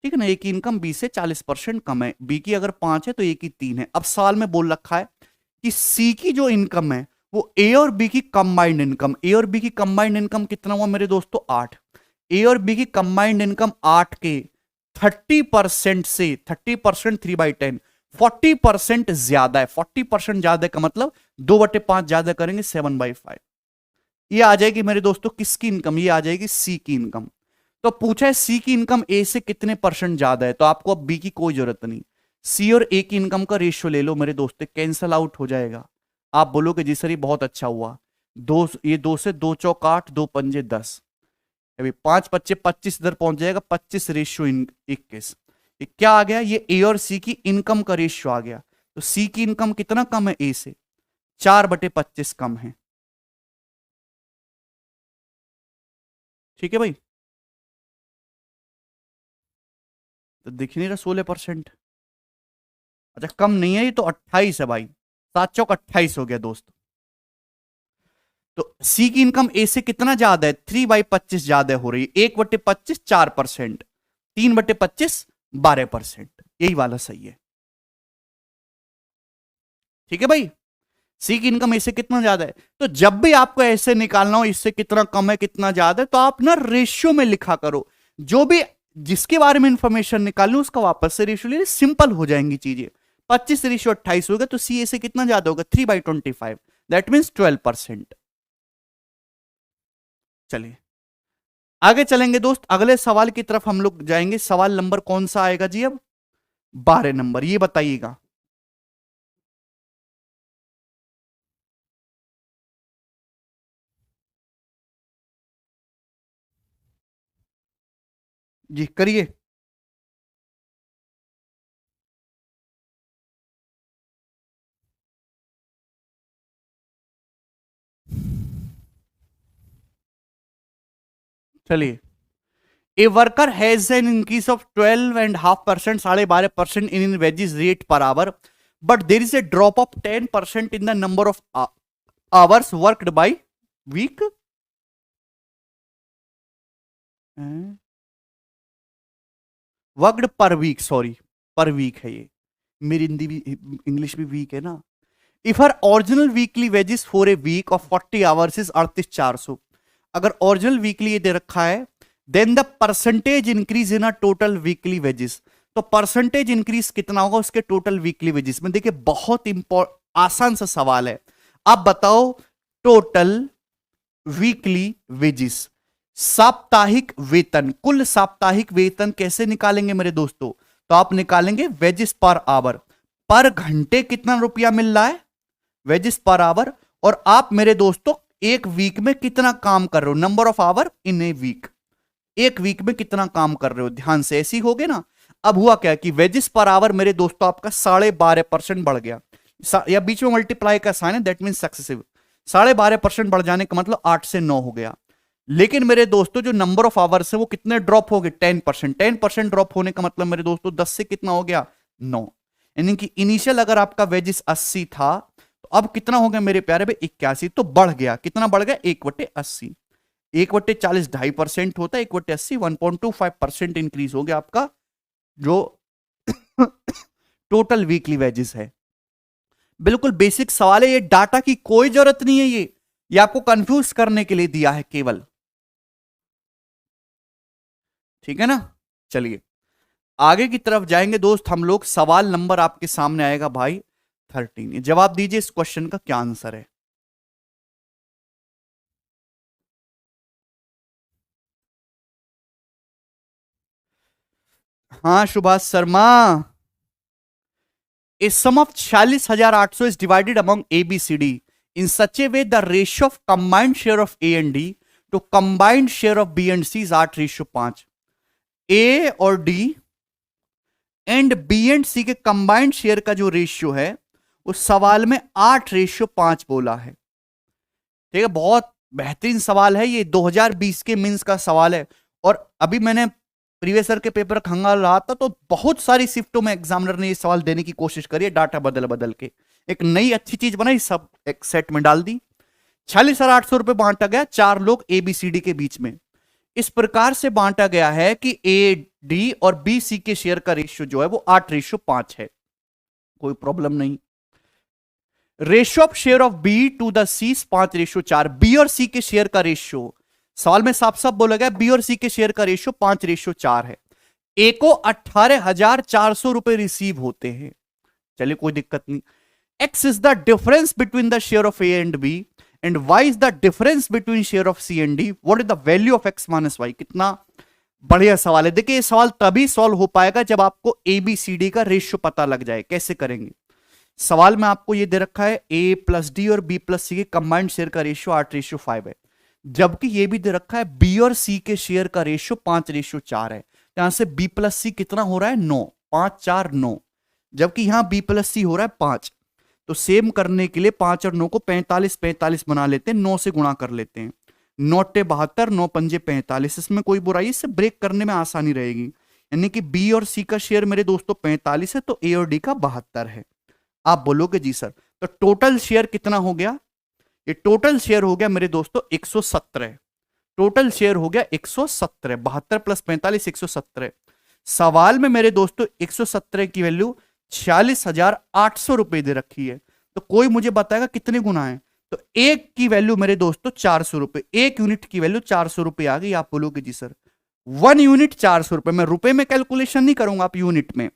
ठीक है ना, ए की इनकम बी से 40% कम है, बी की अगर 5 है तो ए की 3 है। अब सवाल में बोल रखा है कि सी की जो इनकम है वो ए और बी की कंबाइंड इनकम, ए और बी की कंबाइंड इनकम कितना हुआ मेरे दोस्तों? 8। ए और बी की कंबाइंड इनकम 8 के 30% से 30% 3/10 40% ज्यादा है। 40% ज्यादा का मतलब 2/5 ज्यादा करेंगे 7/5। ये आ जाएगी मेरे दोस्तों किसकी इनकम? ये आ जाएगी सी की इनकम। तो पूछा है सी की इनकम ए से कितने परसेंट ज्यादा है, तो आपको अब बी की कोई जरूरत नहीं, सी और ए की इनकम का रेशियो ले लो मेरे दोस्तों, कैंसल आउट हो जाएगा। आप बोलोगे जी सर ये बहुत अच्छा हुआ, ये 2 से 2 चौक 8, 2 पंजे 10, अभी 5 पच्चे 25 इधर पहुंच जाएगा, 25:21। ये क्या आ गया? ये ए और सी की इनकम का रेशियो आ गया। तो सी की इनकम कितना कम है ए से? 4/25 कम है। ठीक है भाई, तो दिख नहीं रहा 16%। अच्छा कम नहीं है, ये तो 28 है भाई, 7 चौक 28 हो गया दोस्त। तो सी की इनकम ए से कितना ज्यादा है? 3/25 ज्यादा हो रही है। 1/25 4%, 3/25 12%, यही वाला सही है। ठीक है भाई, सी की इनकम इससे कितना ज्यादा है। तो जब भी आपको ऐसे निकालना हो इससे कितना कम है कितना ज्यादा है, तो आप ना रेशियो में लिखा करो। जो भी जिसके बारे में इंफॉर्मेशन निकालनी उसका वापस से रेशियो ले, सिंपल हो जाएंगी चीजें। 25:28 होगा तो सी ए से कितना ज्यादा होगा? 3/25, दैट मीन्स 12%। चलिए आगे चलेंगे दोस्त, अगले सवाल की तरफ हम लोग जाएंगे। सवाल नंबर कौन सा आएगा जी अब? 12 नंबर, ये बताइएगा। जी करिए। चलिए, a worker has an increase of 12.5%, 12.5% in wages rate per hour, but there is a drop of 10% in the number of hours worked by week. Worked per week, sorry per week है ये, मेरी हिंदी भी इंग्लिश भी वीक है ना। If her original weekly wages for a week of 40 hours is 38,400, अगर ओरिजिनल वीकली ये दे रखा है, then the percentage increase in a total weekly wages, तो परसेंटेज इंक्रीज कितना होगा उसके टोटल वीकली वेजेस में? देखिए बहुत आसान सा सवाल है। आप बताओ टोटल वीकली वेजेस, साप्ताहिक वेतन, कुल साप्ताहिक वेतन कैसे निकालेंगे मेरे दोस्तों? तो आप निकालेंगे वेजेस पर आवर, पर घंटे कितना रुपया मिल रहा है वेजेस पर आवर, और आप मेरे दोस्तों एक वीक में कितना काम कर रहे हो, number of hour in a week, एक वीक में कितना काम कर रहे हो, ध्यान से ऐसी हो गए ना। अब हुआ क्या कि वेजेस पर आवर मेरे दोस्तों आपका 12.5% बढ़ गया, या बीच में मल्टीप्लाई का साइन है दैट मीन सक्सेसिव, 12.5% बढ़ जाने का मतलब 8 से 9 हो गया। लेकिन मेरे दोस्तों जो नंबर ऑफ आवर्स है वो कितने ड्रॉप हो गए? 10%। 10% ड्रॉप होने का मतलब मेरे दोस्तों 10 से कितना हो गया? 9। यानी कि इनिशियल अगर आपका वेजेस 80 था तो अब कितना हो गया मेरे प्यारे भाई? 81। तो बढ़ गया, कितना बढ़ गया? 1/80, 1/40 2.5% होता है, 1/80 1.25% इंक्रीज हो गया आपका जो टोटल वीकली वेजेस है। बिल्कुल बेसिक सवाल है, ये डाटा की कोई जरूरत नहीं है, ये आपको कंफ्यूज करने के लिए दिया है केवल। ठीक है ना। चलिए आगे की तरफ जाएंगे दोस्त हम लोग। सवाल नंबर आपके सामने आएगा भाई 13, जवाब दीजिए इस क्वेश्चन का क्या आंसर है। हाँ Subhash Sharma, A sum of 46,800 is divided among A, B, C, D in such a way the ratio of combined share of A and D to combined share of B and C is 8:5। A और D एंड बी एंड सी के कंबाइंड शेयर का जो रेशियो है उस सवाल में 8:5 बोला है। ठीक है, बहुत बेहतरीन सवाल है ये, 2020 के मिन्स का सवाल है। और अभी मैंने प्रीवियस ईयर के पेपर खंगाल रहा था तो बहुत सारी शिफ्टों में एग्जामिनर ने ये सवाल देने की कोशिश करी है, डाटा बदल बदल के एक नई अच्छी चीज बनाई, सब एक सेट में डाल दी। 46,800 रुपए बांटा गया, 4 लोग ए बी सी डी के बीच में। इस प्रकार से बांटा गया है कि ए डी और बी सी के शेयर का रेशियो जो है वो 8:5 है। कोई प्रॉब्लम नहीं। Ratio of share of B to the C 5:4। B और सी के शेयर का रेशियो, सवाल में साफ साफ बोला गया बी और सी के शेयर का रेशियो 5:4 है। ए को 18,400 रुपए रिसीव होते हैं। चलिए कोई दिक्कत नहीं। X is the difference between the share of A and B and Y is the difference between share of C and D. What is the value of X minus Y. कितना बढ़िया सवाल है। देखिए ये सवाल तभी सॉल्व हो पाएगा जब आपको ए बी सी डी का रेशियो पता लग जाए। कैसे करेंगे? सवाल में आपको ये दे रखा है ए प्लस डी और बी प्लस सी के कंबाइंड शेयर का रेशियो 8:5 है, जबकि ये भी दे रखा है बी और सी के शेयर का रेशियो 5:4 है। यहां से बी प्लस सी कितना हो रहा है? 9। 5 4 9, जबकि यहां बी प्लस सी हो रहा है 5। तो सेम करने के लिए 5 और 9 को 45 45 बना लेते हैं, 9 से गुणा कर लेते हैं। 9 टे 72, 9 पंजे 45। इसमें कोई बुराई, इससे ब्रेक करने में आसानी रहेगी। यानी कि बी और सी का शेयर मेरे दोस्तों 45 है, तो ए और डी का 72 है। आप बोलोगे जी सर तो टोटल शेयर कितना हो गया? ये टोटल शेयर हो गया मेरे दोस्तों 117। टोटल शेयर हो गया 117। 72 प्लस 45 117। सवाल में मेरे दोस्तों 117 की वैल्यू 46,800 रुपए दे रखी है। तो कोई मुझे बताएगा कितने गुना है? तो एक की वैल्यू मेरे दोस्तों 400 रुपए, एक यूनिट की वैल्यू 400 रुपए आ गई। आप बोलोगे जी सर 1 यूनिट 400 रुपए। मैं रुपए में कैलकुलेशन नहीं करूंगा, आप यूनिट में।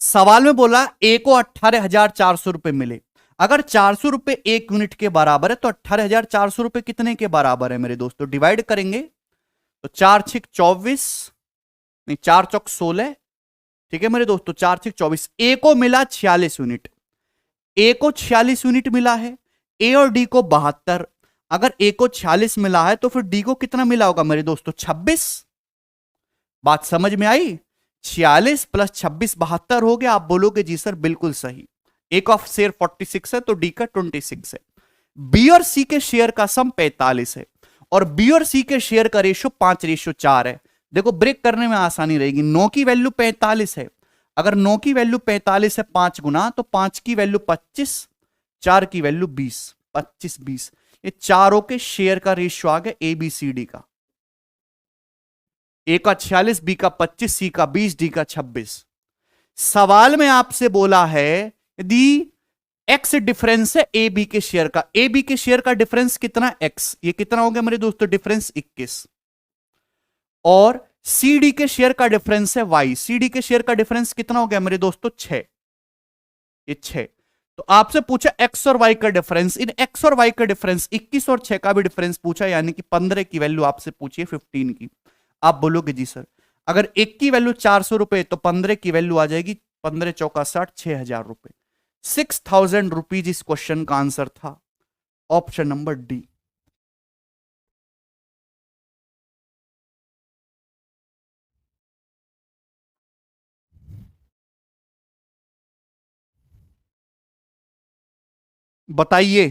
सवाल में बोला ए को 18,400 रुपए मिले। अगर 400 रुपए एक यूनिट के बराबर है तो 18,400 रुपए कितने के बराबर है मेरे दोस्तों? डिवाइड करेंगे तो 4 6 24, नहीं 4 चौक 16। ठीक है मेरे दोस्तों, 4 6 24। ए को मिला 46 यूनिट, ए को 46 यूनिट मिला है, ए और डी को 72। अगर ए को 46 मिला है तो फिर डी को कितना मिला होगा मेरे दोस्तों? 26। बात समझ में आई? 46 प्लस 26 72 हो गया। आप बोलोगे जी सर बिल्कुल सही। ए का शेयर 46 है तो डी का 26 है। बी और सी के शेयर का सम 45 है और बी और सी के शेयर का रेशियो 5:4 है। देखो ब्रेक करने में आसानी रहेगी। 9 की वैल्यू 45 है, अगर 9 की वैल्यू 45 है 5 गुना, तो 5 की वैल्यू 25, 4 की वैल्यू 20, 25 20। ये चारों के शेयर का रेशियो आ गया ए बी सी डी का। ए का 46, बी का 25, सी का 20, डी का 26। सवाल में आपसे बोला है यदि एक्स डिफरेंस है ए बी के शेयर का, ए बी के शेयर का डिफरेंस कितना? एक्स। ये कितना हो गया मेरे दोस्तों? डिफरेंस 21। और सी डी के शेयर का डिफरेंस है वाई, सी डी के शेयर का डिफरेंस कितना हो गया मेरे दोस्तों? 6। ये 6। तो आपसे पूछा एक्स और वाई का डिफरेंस। इन एक्स और वाई का डिफरेंस 21 और 6 का भी डिफरेंस पूछा, यानी कि 15 की वैल्यू आपसे पूछी है 15 की। आप बोलोगे जी सर अगर एक की वैल्यू 400 रुपए तो 15 की वैल्यू आ जाएगी 15 चौका 60, 6,000 रुपए। 6,000 रुपीज इस क्वेश्चन का आंसर था। Option number D. बताइए।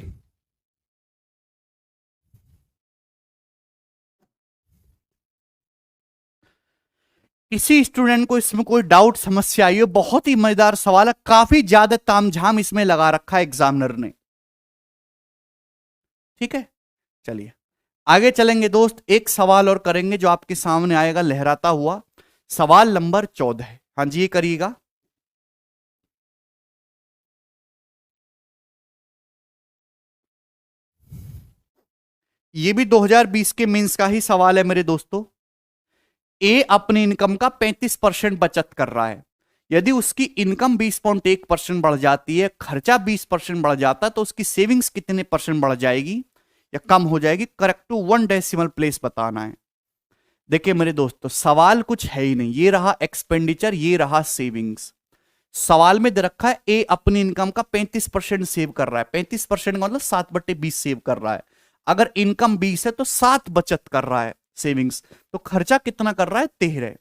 किसी स्टूडेंट को इसमें कोई डाउट समस्या आई हो? बहुत ही मजेदार सवाल है, काफी ज्यादा तामझाम इसमें लगा रखा है एग्जामिनर ने। ठीक है चलिए आगे चलेंगे दोस्त। एक सवाल और करेंगे जो आपके सामने आएगा लहराता हुआ। सवाल नंबर 14। हाँ जी ये करिएगा। ये भी 2020 के मेंस का ही सवाल है मेरे दोस्तों। ए अपनी इनकम का 35% बचत कर रहा है। यदि उसकी इनकम 20.1% बढ़ जाती है, खर्चा 20% बढ़ जाता है, तो उसकी सेविंग्स कितने परसेंट बढ़ जाएगी या कम हो जाएगी? करेक्ट टू 1 डेसिमल प्लेस बताना है। देखिए मेरे दोस्तों सवाल कुछ है ही नहीं। ये रहा एक्सपेंडिचर, ये रहा सेविंग्स। सवाल में दे रखा है ए अपनी इनकम का 35% सेव कर रहा है। 35% का मतलब 7/20 सेव कर रहा है। अगर इनकम 20 है तो 7 बचत कर रहा है सेविंग्स, तो खर्चा कितना कर रहा है? 13।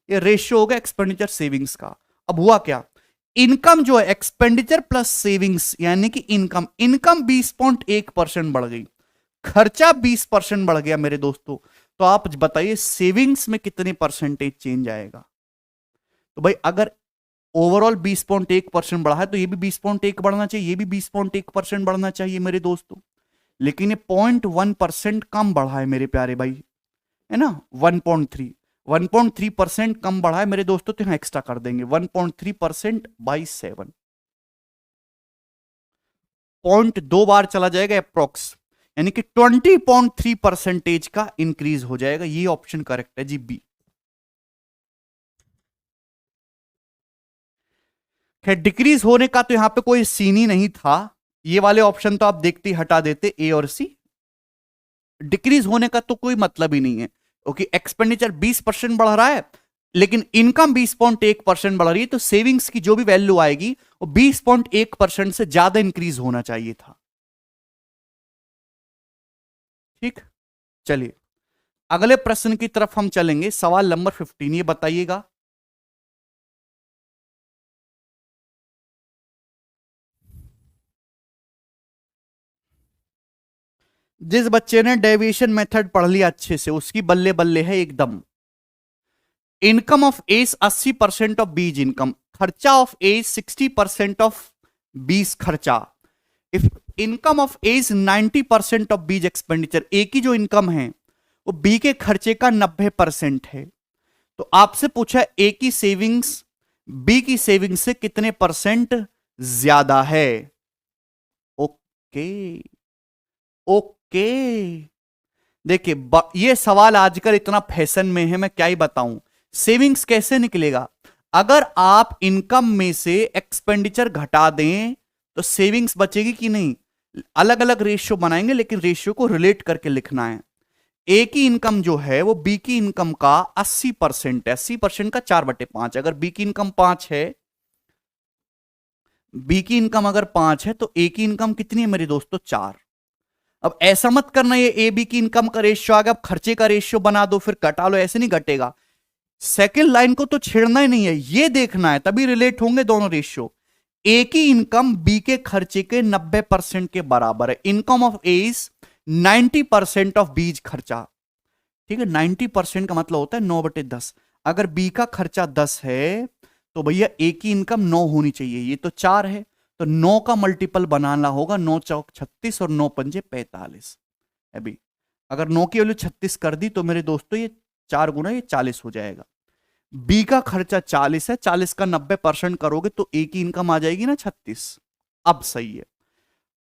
ये रेशियो होगा एक्सपेंडिचर सेविंग्स का। अब हुआ क्या? इनकम जो है एक्सपेंडिचर प्लस सेविंग्स, यानी कि इनकम 20.1% बढ़ गई, खर्चा 20% बढ़ गया मेरे दोस्तों। तो आप बताइए सेविंग्स में कितने परसेंटेज चेंज आएगा? तो भाई अगर ओवरऑल 20.1% बढ़ा है तो ये भी 20.1 बढ़ना चाहिए, ये भी 20.1% बढ़ना चाहिए मेरे दोस्तों। लेकिन ये 0.1% कम बढ़ा है मेरे प्यारे भाई, है ना। 1.3 कम बढ़ा है मेरे दोस्तों, तो यहां एक्स्ट्रा कर देंगे 1.3% बाई 7, 0.2 बार चला जाएगा अप्रोक्स, यानी कि 20.3% का इंक्रीज हो जाएगा। ये ऑप्शन करेक्ट है जी, बी। खैर डिक्रीज होने का तो यहां पे कोई सीन ही नहीं था, ये वाले ऑप्शन तो आप देखते ही हटा देते, ए और सी। डिक्रीज होने का तो कोई मतलब ही नहीं है, क्योंकि एक्सपेंडिचर 20% बढ़ रहा है लेकिन इनकम 20.1% बढ़ रही है, तो सेविंग्स की जो भी वैल्यू आएगी वो 20.1% से ज्यादा इंक्रीज होना चाहिए था। ठीक, चलिए अगले प्रश्न की तरफ हम चलेंगे। सवाल नंबर 15, ये बताइएगा। जिस बच्चे ने डेविएशन मेथड पढ़ लिया अच्छे से, उसकी बल्ले बल्ले है एकदम। Income of A's 80% of B's income, खर्चा ऑफ एज 60% ऑफ बीज खर्चा। If income of A's 90% of B's expenditure, A की जो इनकम है वो बी के खर्चे का 90% है, तो आपसे पूछा ए की सेविंग्स बी की सेविंग्स से कितने परसेंट ज्यादा है। ओके, ओके, देखिए ये सवाल आजकल इतना फैशन में है, मैं क्या ही बताऊं। सेविंग्स कैसे निकलेगा, अगर आप इनकम में से एक्सपेंडिचर घटा दें तो सेविंग्स बचेगी कि नहीं। अलग अलग रेशियो बनाएंगे लेकिन रेशियो को रिलेट करके लिखना है। ए की इनकम जो है वो बी की इनकम का 80% है, 80% का 4/5। अगर बी की इनकम 5 है, बी की इनकम अगर 5 है तो ए की इनकम कितनी है मेरे दोस्तों, 4। अब ऐसा मत करना ये ए बी की इनकम का रेशियो आ गया, अब खर्चे का रेशियो बना दो फिर घटा लो, ऐसे नहीं घटेगा। सेकेंड लाइन को तो छेड़ना ही नहीं है, ये देखना है, तभी रिलेट होंगे दोनों रेशियो। ए की इनकम बी के खर्चे के 90% के बराबर है। Income of A is 90% of B's खर्चा। ठीक है, 90% का मतलब होता है 9/10। अगर बी का खर्चा 10 है तो भैया ए की इनकम 9 होनी चाहिए, ये तो 4 है, तो 9 का मल्टीपल बनाना होगा, 9 चौक 36 और 9 पंजे 45। अभी अगर 9 की वैल्यू 36 कर दी तो मेरे दोस्तों ये 4 गुना ये 40 हो जाएगा। बी का खर्चा 40 है, 40 का 90% करोगे तो ए की इनकम आ जाएगी ना 36। अब सही है।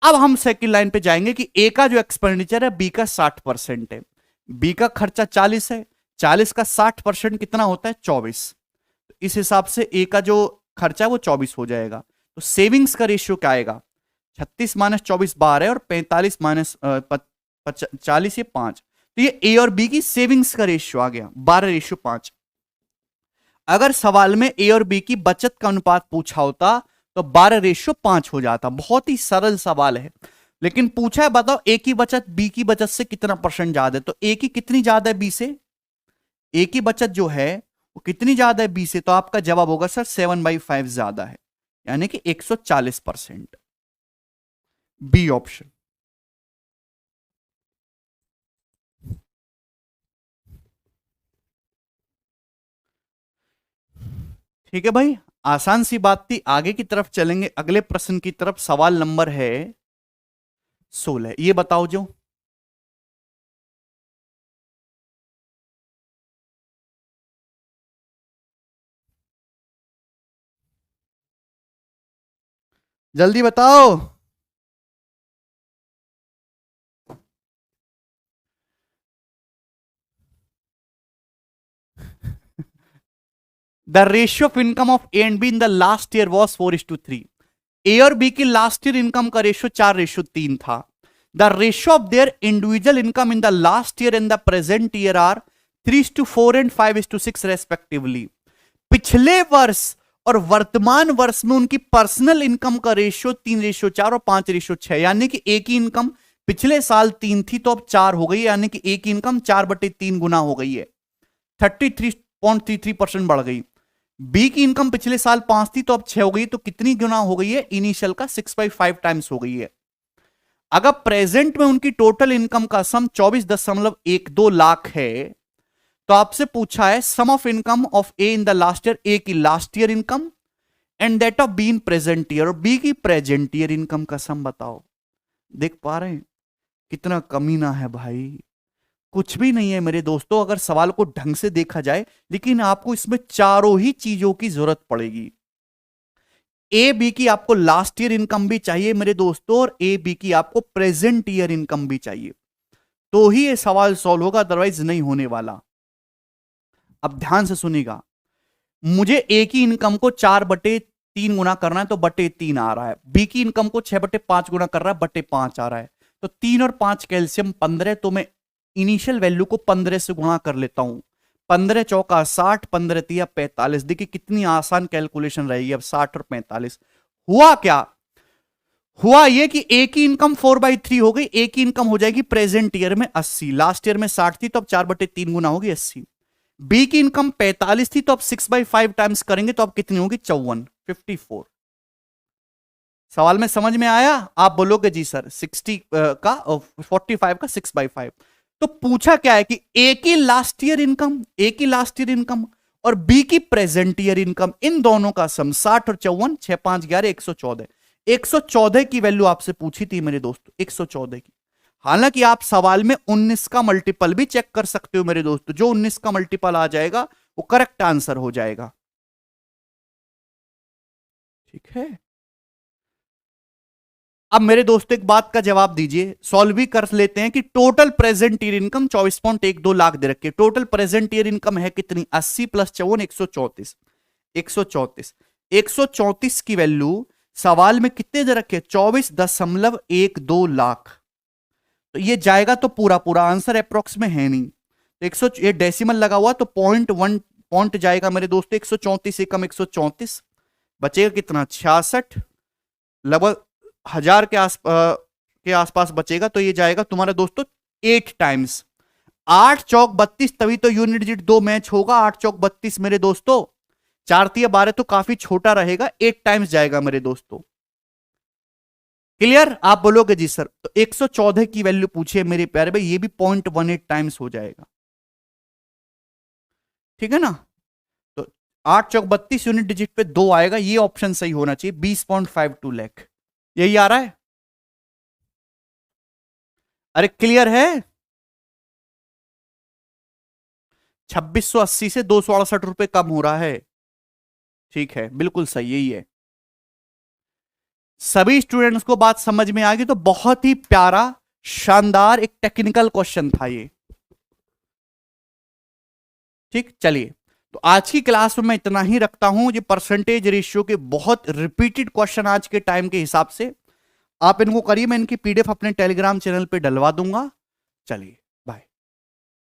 अब हम सेकंड लाइन पे जाएंगे कि ए का जो एक्सपेंडिचर है बी का 60% है। बी का खर्चा 40 है, 40 का 60% कितना होता है, 24। तो इस हिसाब से ए का जो खर्चा है वो 24 हो जाएगा। तो सेविंग्स का रेशियो क्या आएगा, 36 माइनस 24 12 है, और 45 माइनस 40 ये 5। तो ये ए और बी की सेविंग्स का रेशियो आ गया 12:5। अगर सवाल में ए और बी की बचत का अनुपात पूछा होता तो 12:5 हो जाता। बहुत ही सरल सवाल है, लेकिन पूछा है बताओ ए की बचत बी की बचत से कितना परसेंट ज्यादा है, तो ए की कितनी ज्यादा है बी से, ए की बचत जो है वो कितनी ज्यादा है बी से, तो आपका जवाब होगा सर 7/5 ज्यादा है, यानी कि 140%, बी ऑप्शन। ठीक है भाई, आसान सी बात थी। आगे की तरफ चलेंगे, अगले प्रश्न की तरफ। सवाल नंबर है 16, ये बताओ जो जल्दी बताओ। The ratio of income of A and B in the last year was 4:3। A और बी की लास्ट ईयर इनकम का रेशियो 4:3 था। The ratio of their individual income in the last year and the present year are 3:4 and 5:6 respectively. पिछले वर्ष और वर्तमान वर्ष में उनकी पर्सनल इनकम का रेशियो 3:4 और 5:6, यानी कि ए की इनकम पिछले साल 3 थी तो अब 4 हो गई, यानी कि ए की इनकम 4/3 गुना हो गई है, 33.33% बढ़ गई। बी की इनकम पिछले साल 5 थी तो अब 6 हो गई, तो कितनी गुना हो गई है, इनिशियल का 6/5 टाइम्स हो गई है। अगर प्रेजेंट में उनकी टोटल इनकम का सम 24.12 लाख है, तो आपसे पूछा है sum of income of A in the last year, A की last year income and that of B in present year, और बी की प्रेजेंट ईयर इनकम का सम बताओ। देख पा रहे हैं कितना कमीना है भाई, कुछ भी नहीं है मेरे दोस्तों अगर सवाल को ढंग से देखा जाए, लेकिन आपको इसमें चारों ही चीजों की जरूरत पड़ेगी। ए बी की आपको लास्ट ईयर इनकम भी चाहिए मेरे दोस्तों, और ए बी की आपको प्रेजेंट ईयर इनकम भी चाहिए, तो ही ये सवाल सॉल्व होगा, अदरवाइज नहीं होने वाला। अब ध्यान से सुनिएगा, मुझे ए की इनकम को 4/3 गुना करना है तो /3 आ रहा है, बी की इनकम को 6/5 गुना कर रहा है, /5 आ रहा है, तो 3 और 5 कैल्शियम 15, तो मैं इनिशियल वैल्यू को 15 से गुणा कर लेता हूं। 15 चौका 60, 15 तिया 45। देखिए कितनी आसान कैलकुलेशन रहेगी। अब 60 और 45 हुआ क्या, हुआ ये कि ए की इनकम 4/3 हो गई, ए की इनकम हो जाएगी प्रेजेंट ईयर में 80, लास्ट ईयर में 60 थी तो अब 4/3 गुना होगी 80। बी की इनकम 45 थी तो अब 6/5 टाइम्स करेंगे तो अब कितनी होगी 54, 54। सवाल में समझ में आया? आप बोलोगे जी सर 60 का 45 का 6/5। तो पूछा क्या है कि ए की लास्ट ईयर इनकम, ए की लास्ट ईयर इनकम और बी की प्रेजेंट ईयर इनकम, इन दोनों का सम 60 और 54, 6 5 11 114। 114 की वैल्यू आपसे पूछी थी मेरे दोस्तों, 114 की। हालांकि आप सवाल में 19 का मल्टीपल भी चेक कर सकते हो मेरे दोस्तों, जो 19 का मल्टीपल आ जाएगा वो करेक्ट आंसर हो जाएगा। ठीक है, अब मेरे दोस्तों एक बात का जवाब दीजिए, सॉल्व भी कर लेते हैं कि total present year income 24.12 lakh दे रखी है। टोटल प्रेजेंट ईयर इनकम है कितनी, 80 + 54 134। 134 134 की वैल्यू सवाल में कितने दे रखे, 24.12 लाख। तो ये जाएगा तो पूरा पूरा आंसर अप्रोक्स में है नहीं, तो 100 ये डेसिमल लगा हुआ तो 0.1 पॉइंट जाएगा मेरे दोस्तों। 134 से कम 134 बचेगा कितना, 66, लगभग 1000 के आसपास बचेगा। तो ये जाएगा तुम्हारा दोस्तों 8 टाइम्स। 8 चौक 32, तभी तो यूनिट डिजिट 2 मैच होगा। 8 चौक 32 मेरे दोस्तों, 4 तिया 12 तो काफी छोटा रहेगा, 8 टाइम्स जाएगा मेरे दोस्तों। क्लियर? आप बोलोगे जी सर, तो 114 की वैल्यू पूछिए मेरे प्यारे भाई, ये भी 0.18 टाइम्स हो जाएगा। ठीक है ना? तो 8 चौक 32 यूनिट डिजिट पे 2 आएगा, ये ऑप्शन सही होना चाहिए। 20.52 लाख यही आ रहा है। अरे क्लियर है? 2680 से 268 रुपए कम हो रहा है। ठीक है, बिल्कुल सही यही है। सभी स्टूडेंट्स को बात समझ में आ गई? तो बहुत ही प्यारा शानदार एक टेक्निकल क्वेश्चन था ये। ठीक, चलिए तो आज की क्लास में मैं इतना ही रखता हूं। ये परसेंटेज रेशियो के बहुत रिपीटेड क्वेश्चन आज के टाइम के हिसाब से आप इनको करिए, मैं इनकी पीडीएफ अपने टेलीग्राम चैनल पे डलवा दूंगा। चलिए।